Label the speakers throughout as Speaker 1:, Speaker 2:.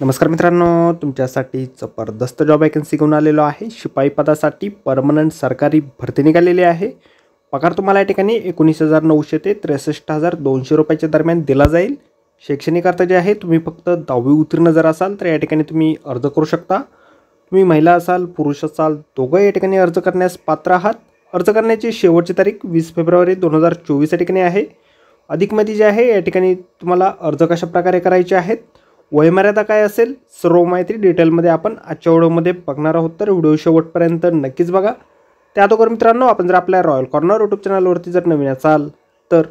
Speaker 1: नमस्कार मित्रांनो, तुमच्यासाठी जबरदस्त जॉब वॅकन्सी घेऊन आलेलो आहे। शिपाई पदासाठी परमनंट सरकारी भरती निघालेली आहे। पगार तुम्हाला या ठिकाणी 19,900 ते 63,200 रुपयाच्या दरम्यान दिला जाईल। शैक्षणिक अर्थ जे आहे, तुम्ही फक्त 10वी उत्तीर्ण जर असाल तर या ठिकाणी तुम्ही अर्ज करू शकता। तुम्ही महिला असाल पुरुष असाल दोघं या ठिकाणी अर्ज करण्यास पात्र आहात। अर्ज करण्याची शेवटची तारीख 20 फेब्रुवारी 2024 या ठिकाणी आहे। अधिक माहिती जी आहे या ठिकाणी तुम्हाला अर्ज कशा प्रकारे करायचे आहेत, वयमर्यादा काय असेल, सर्व माहिती डिटेलमध्ये आपण आजच्या व्हिडिओमध्ये बघणार आहोत। तर व्हिडिओ शेवटपर्यंत नक्कीच बघा। त्या अगोदर मित्रांनो, आपण जर आपल्या रॉयल कॉर्नर यूट्यूब चॅनलवरती जर नवीन असाल तर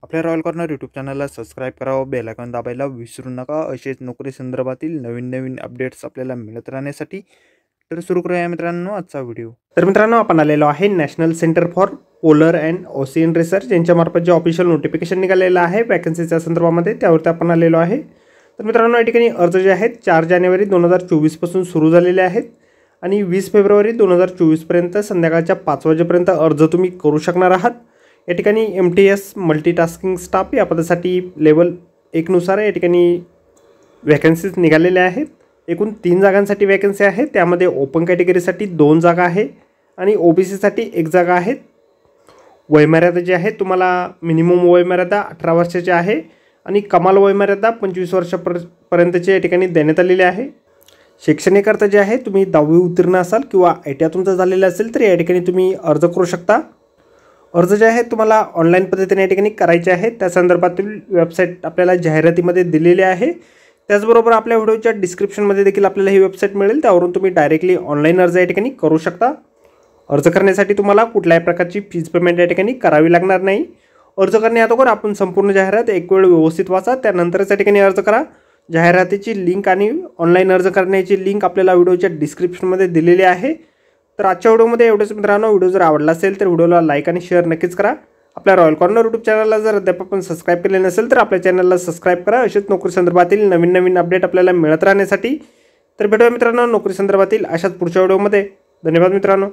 Speaker 1: आपल्या रॉयल कॉर्नर यूट्यूब चॅनलला सबस्क्राईब करावं, बेल आयकॉन दाबायला विसरू नका। असेच नोकरी संदर्भातील नवीन अपडेट्स आपल्याला मिळत राहण्यासाठी। तर सुरू करूया मित्रांनो आजचा व्हिडिओ। तर मित्रांनो, आपण आलेलो आहे national centre for polar and ocean research यांच्यामार्फत जे ऑफिशियल नोटिफिकेशन निघालेलं आहे वॅकन्सीच्या संदर्भामध्ये, त्यावरती आपण आलेलो आहे। तर मित्रांनो, या ठिकाणी अर्ज जे आहेत 4 जानेवारी 2024 पासून सुरू झालेले आहेत आणि 20 फेब्रुवारी 2024 पर्यंत संध्याकाळच्या 5 वाजेपर्यंत अर्ज तुम्ही करू शकणार आहात। या ठिकाणी MTS मल्टीटास्किंग स्टाफ या पदासाठी लेवल 1 नुसार या ठिकाणी वॅकन्सीज निघालेल्या आहेत। एकूण 3 जागांसाठी वॅकन्सी आहे। त्यामध्ये ओपन कॅटेगरीसाठी 2 जागा आहे आणि OBC साठी 1 जागा आहे। वयमर्यादा जी आहे तुम्हाला मिनिमम वयमर्यादा 18 वर्षाची आहे आणि कमाल वयमर्यादा 25 वर्षापर्यंतची या ठिकाणी देण्यात आलेली आहे। शैक्षणिक अर्थ जे आहे, तुम्ही 10वी उत्तीर्ण असाल किंवा ITI तुमचं झालेलं असेल तर या ठिकाणी तुम्ही अर्ज करू शकता। अर्ज जे आहे तुम्हाला ऑनलाईन पद्धतीने या ठिकाणी करायचे आहे। त्या संदर्भातील वेबसाईट आपल्याला जाहिरातीमध्ये दिलेली आहे। त्याचबरोबर आपल्या व्हिडिओच्या डिस्क्रिप्शनमध्ये देखील आपल्याला ही वेबसाईट मिळेल, त्यावरून तुम्ही डायरेक्टली ऑनलाईन अर्ज या ठिकाणी करू शकता। अर्ज करण्यासाठी तुम्हाला कुठल्याही प्रकारची फीज पेमेंट या ठिकाणी करावी लागणार नाही। अर्ज करण्याअगोदर आपण संपूर्ण जाहिरात एक वेळ व्यवस्थित वाचा, त्यानंतरच या ठिकाणी अर्ज करा। जाहिरातीची लिंक आणि ऑनलाईन अर्ज करण्याची लिंक आपल्याला व्हिडिओच्या डिस्क्रिप्शनमध्ये दिलेली आहे। तर आजच्या व्हिडिओमध्ये एवढंच मित्रांनो। व्हिडिओ जर आवडला असेल तर व्हिडिओला लाईक आणि शेअर नक्कीच करा। आपल्या रॉयल कॉर्नर यूट्यूब चॅनलला जर अद्याप आपण सबस्क्राईब केले नसेल तर आपल्या चॅनलला सबस्क्राईब करा। अशाच नोकरी संदर्भातील नवीन अपडेट आपल्याला मिळत राहण्यासाठी। तर भेटूया मित्रांनो नोकरी संदर्भातील अशाच पुढच्या व्हिडिओमध्ये। धन्यवाद मित्रांनो।